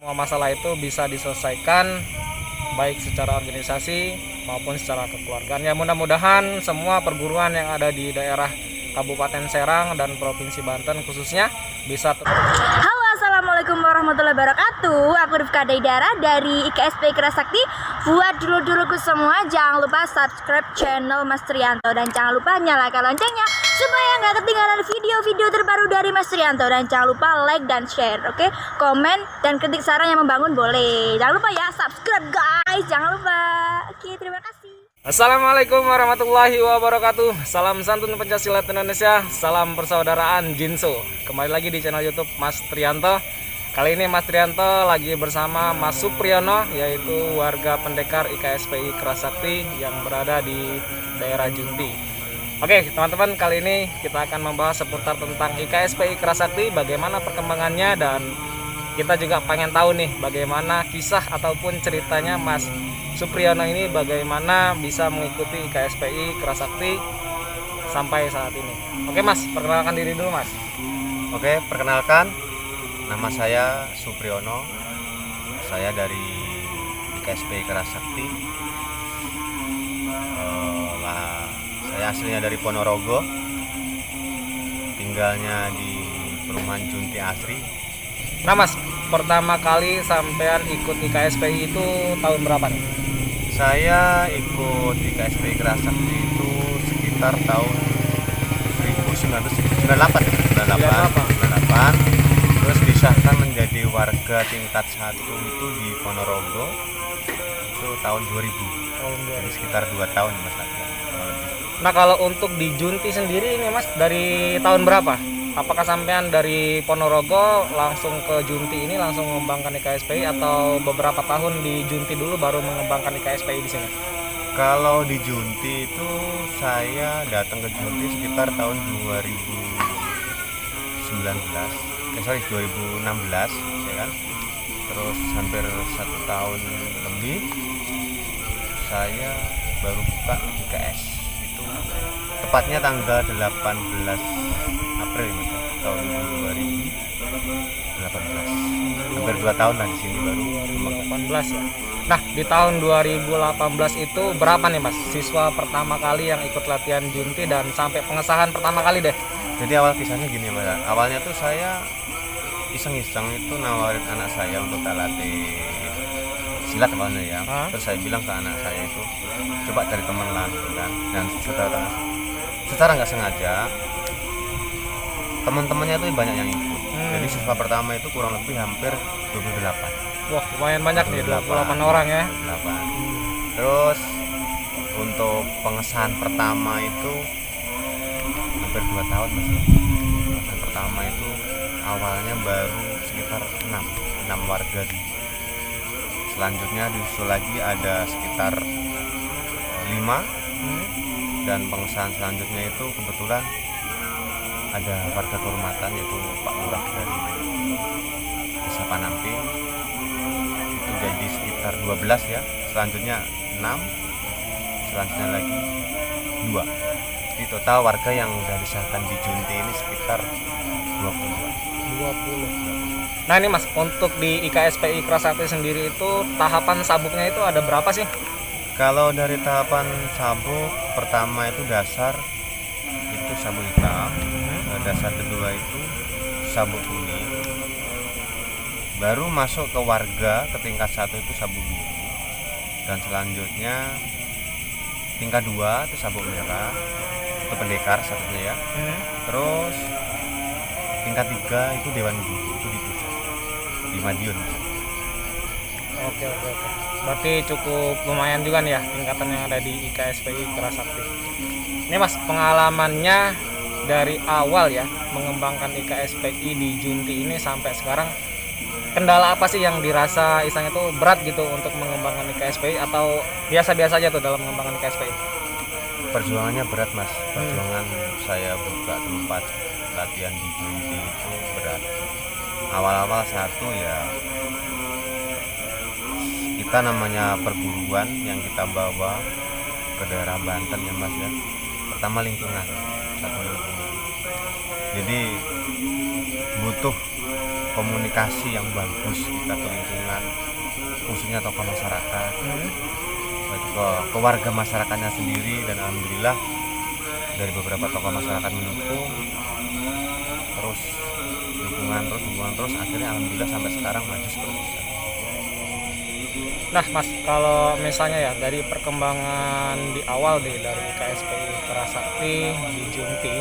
Semua masalah itu bisa diselesaikan baik secara organisasi maupun secara kekeluargaan. Ya mudah-mudahan semua perguruan yang ada di daerah Kabupaten Serang dan Provinsi Banten khususnya bisa Halo, assalamualaikum warahmatullahi wabarakatuh. Aku Rifka Daidara dari IKSP Kerasakti. Buat dulu-duluku semua, jangan lupa subscribe channel Mas Trianto dan jangan lupa nyalakan loncengnya supaya nggak ketinggalan video-video terbaru dari Mas Trianto. Dan jangan lupa like dan share, oke? Komen dan kritik saran yang membangun boleh. Jangan lupa ya subscribe guys, jangan lupa. Oke, terima kasih. Assalamualaikum warahmatullahi wabarakatuh. Salam santun Pencaksilat Indonesia. Salam persaudaraan Jinso. Kembali lagi di channel YouTube Mas Trianto. Kali ini Mas Trianto lagi bersama Mas Supriyono, yaitu warga pendekar IKSPI Kerasakti yang berada di daerah Junti. Oke teman-teman, kali ini kita akan membahas seputar tentang IKSPI Kerasakti, bagaimana perkembangannya, dan kita juga pengen tahu nih bagaimana kisah ataupun ceritanya Mas Supriyono ini, bagaimana bisa mengikuti IKSPI Kerasakti sampai saat ini. Oke Mas, perkenalkan diri dulu Mas. Oke, perkenalkan, nama saya Supriyono. Saya dari IKSPI Kerasakti. Saya aslinya dari Ponorogo, tinggalnya di perumahan Junti Asri. Nah Mas, pertama kali sampean ikut IKSPI itu tahun berapa nih? Saya ikut IKSPI Kerasakti itu sekitar tahun 1998. Terus disahkan menjadi warga tingkat 1 itu di Ponorogo itu tahun 2000. Jadi sekitar 2 tahun Mas latihan. Nah kalau untuk di Junti sendiri ini Mas, dari tahun berapa? Apakah sampean dari Ponorogo langsung ke Junti ini langsung mengembangkan IKSPI, atau beberapa tahun di Junti dulu baru mengembangkan IKSPI di sini? Kalau di Junti itu saya datang ke Junti sekitar tahun 2016 ya kan. Terus hampir 1 tahun lebih saya baru buka IKS. Itu tepatnya tanggal 18 April tahun 2018. Hampir 2 tahun lah di sini baru 2018 ya. Nah, di tahun 2018 itu berapa nih Mas siswa pertama kali yang ikut latihan Junti dan sampai pengesahan pertama kali deh? Jadi awal kisahnya gini Mas. Awalnya tuh saya iseng-iseng itu nawarin anak saya untuk tak latih silat awalnya ya. Terus saya bilang ke anak saya itu, coba cari teman lah gitu kan. Dan secara nggak sengaja teman-temannya itu banyak yang ikut. Jadi siswa pertama itu kurang lebih hampir 28. Wah, lumayan banyak nih, 28 orang ya. 28. Terus untuk pengesahan pertama itu hampir 2 tahun Mas. Pengesahan pertama itu awalnya baru sekitar 6 warga. Selanjutnya disusul lagi ada sekitar 5. Dan pengesahan selanjutnya itu kebetulan ada warga kehormatan, yaitu Pak Lurah dari Desa Panamping. Itu jadi sekitar 12 ya. Selanjutnya 6. Selanjutnya lagi 2. Jadi total warga yang sudah disahkan di Junti ini sekitar 20. Nah ini Mas, untuk di IKSPI Kerasakti sendiri itu tahapan sabuknya itu ada berapa sih? Kalau dari tahapan sabuk pertama itu dasar itu sabuk hitam, dasar kedua itu sabuk kuning, baru masuk ke warga ke tingkat 1 itu sabuk biru, dan selanjutnya tingkat 2 itu sabuk merah, itu pendekar satunya ya. Terus tingkat 3 itu dewan guru, itu di pusat di Madiun. Oke. Berarti cukup lumayan juga nih ya tingkatan yang ada di IKSPI Kerasakti. Ini Mas, pengalamannya dari awal ya mengembangkan IKSPI di Junti ini sampai sekarang, kendala apa sih yang dirasa istilahnya tuh berat gitu untuk mengembangkan IKSPI, atau biasa-biasa aja tuh dalam mengembangkan IKSPI? Perjuangannya berat Mas. Perjuangan saya buka tempat latihan di Junti itu berat. Awal-awal satu ya, kita namanya perguruan yang kita bawa ke daerah Banten ya Mas ya. Pertama lingkungan, satu lingkungan. Jadi butuh komunikasi yang bagus kita ke lingkungan, khususnya tokoh masyarakat, ke warga masyarakatnya sendiri, dan alhamdulillah dari beberapa tokoh masyarakat mendukung, terus dukungan terus akhirnya alhamdulillah sampai sekarang maju seperti itu. Nah Mas, kalau misalnya ya dari perkembangan di awal dari KSPI Kerasakti di Junti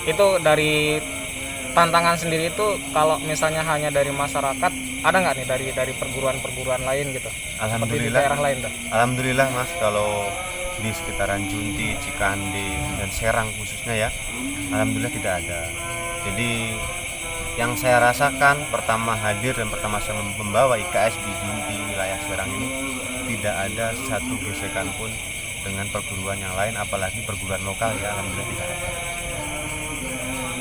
itu dari tantangan sendiri itu, kalau misalnya hanya dari masyarakat, ada nggak nih dari perguruan-perguruan lain gitu? Seperti di daerah lain tuh? Alhamdulillah Mas, kalau di sekitaran Junti, Cikande, dan Serang khususnya ya, alhamdulillah tidak ada. Jadi yang saya rasakan pertama hadir dan pertama saya membawa IKS di Junti wilayah Serang ini, tidak ada satu gesekan pun dengan perguruan yang lain, apalagi perguruan lokal ya, alhamdulillah tidak ada.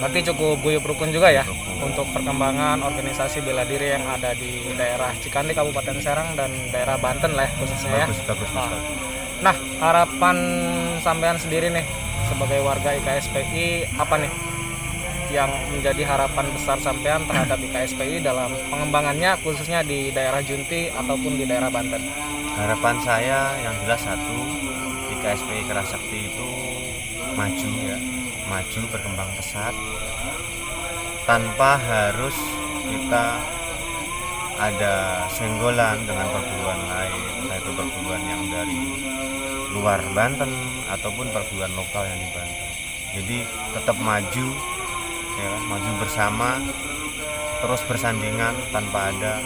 Berarti cukup guyup rukun juga ya Rukun. untuk perkembangan organisasi bela diri yang ada di daerah Cikande, Kabupaten Serang, dan daerah Banten lah ya, khususnya ya. Bagus. Nah, harapan sampean sendiri nih sebagai warga IKSPI, apa nih yang menjadi harapan besar sampean terhadap IKSPI dalam pengembangannya, khususnya di daerah Junti ataupun di daerah Banten? Harapan saya yang jelas satu, IKSPI Kerasakti itu maju berkembang pesat tanpa harus kita ada senggolan dengan perguruan lain, yaitu perguruan yang dari luar Banten ataupun perguruan lokal yang di Banten. Jadi tetap maju ya, maju bersama, terus bersandingan tanpa ada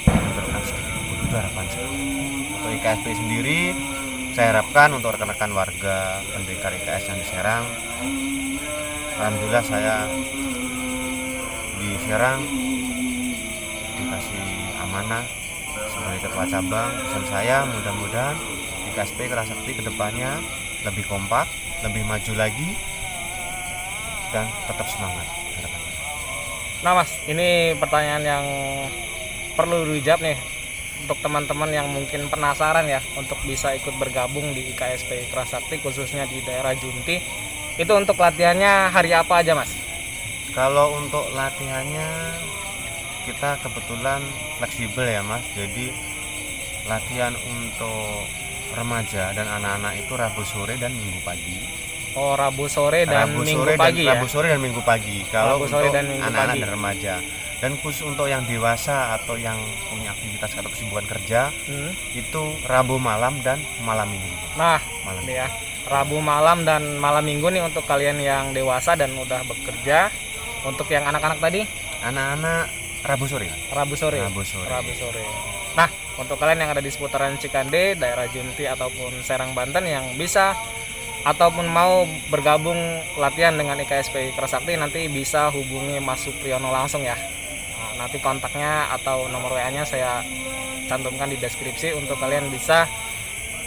bentrokan sedikit pun. Itu harapan saya. Untuk IKSPI sendiri, saya harapkan untuk rekan-rekan warga pendekar IKS yang di Serang, alhamdulillah saya di Serang dikasih amanah sebagai ketua cabang. Pesan saya mudah-mudahan IKSPI Kerasakti kedepannya lebih kompak, lebih maju lagi, dan tetap semangat. Nah Mas, ini pertanyaan yang perlu dijawab nih untuk teman-teman yang mungkin penasaran ya untuk bisa ikut bergabung di IKSPI Kerasakti khususnya di daerah Junti. Itu untuk latihannya hari apa aja Mas? Kalau untuk latihannya kita kebetulan fleksibel ya Mas. Jadi latihan untuk remaja dan anak-anak itu Rabu sore dan Minggu pagi. Oh, Rabu sore dan Minggu pagi ya? Rabu sore dan Minggu pagi. Kalau Rabu sore untuk dan Minggu anak-anak pagi. dan remaja. Dan khusus untuk yang dewasa atau yang punya aktivitas atau kesibukan kerja, itu Rabu malam dan malam Minggu. Nah, Malam. ini ya, Rabu malam dan malam Minggu nih untuk kalian yang dewasa dan udah bekerja. Untuk yang anak-anak tadi, Anak-anak Rabu sore. Rabu sore. Rabu sore. Rabu sore. Nah, untuk kalian yang ada di seputaran Cikande, daerah Junti ataupun Serang Banten yang bisa ataupun mau bergabung latihan dengan IKSPI Kerasakti, nanti bisa hubungi Mas Supriyono langsung ya. Nah, nanti kontaknya atau nomor WA-nya saya cantumkan di deskripsi untuk kalian bisa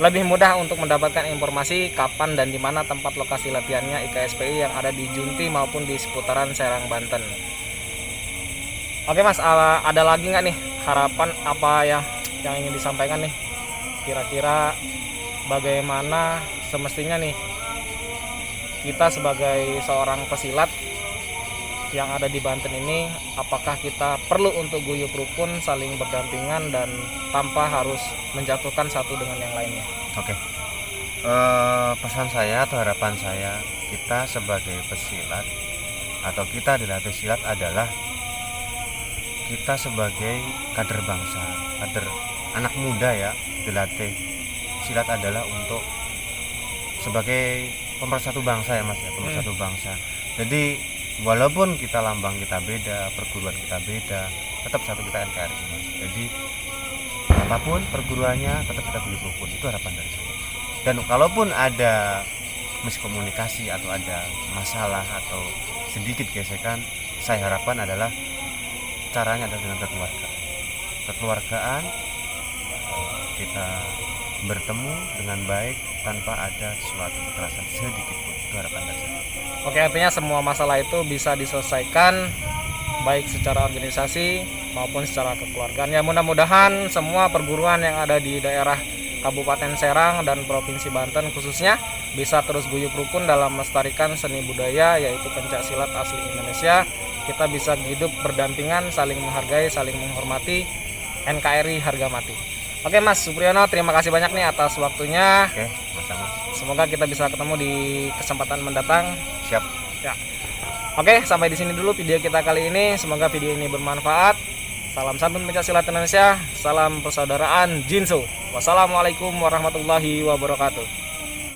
lebih mudah untuk mendapatkan informasi kapan dan di mana tempat lokasi latihannya IKSPI yang ada di Junti maupun di seputaran Serang Banten. Oke Mas, ada lagi nggak nih harapan apa yang ingin disampaikan nih? Kira-kira bagaimana semestinya nih kita sebagai seorang pesilat yang ada di Banten ini, apakah kita perlu untuk guyup rukun, saling berdampingan dan tanpa harus menjatuhkan satu dengan yang lainnya? Oke. Pesan saya atau harapan saya, kita sebagai pesilat atau kita dilatih silat adalah kita sebagai kader bangsa, kader anak muda ya, dilatih silat adalah untuk sebagai pemersatu bangsa ya Mas ya, pemersatu bangsa. Jadi walaupun kita lambang kita beda, perguruan kita beda, tetap satu kita NKRI Mas. Jadi apapun perguruannya tetap kita guyup rukun, itu harapan dari saya. Dan kalaupun ada miskomunikasi atau ada masalah atau sedikit gesekan, saya harapkan adalah caranya adalah dengan kekeluargaan, kita bertemu dengan baik tanpa ada suatu kekerasan sedikit pun. Itu harapan dari saya. Oke, artinya semua masalah itu bisa diselesaikan baik secara organisasi maupun secara kekeluargaan. Ya, mudah-mudahan semua perguruan yang ada di daerah Kabupaten Serang dan Provinsi Banten khususnya bisa terus guyup rukun dalam melestarikan seni budaya yaitu pencak silat asli Indonesia kita bisa hidup berdampingan, saling menghargai, saling menghormati. NKRI harga mati. Oke Mas Supriyono, terima kasih banyak nih atas waktunya. Oke, sama-sama. Semoga kita bisa ketemu di kesempatan mendatang. Siap. Ya. Oke, sampai di sini dulu video kita kali ini. Semoga video ini bermanfaat. Salam santun Pencaksilat Indonesia. Salam persaudaraan Jinso. Wassalamualaikum warahmatullahi wabarakatuh.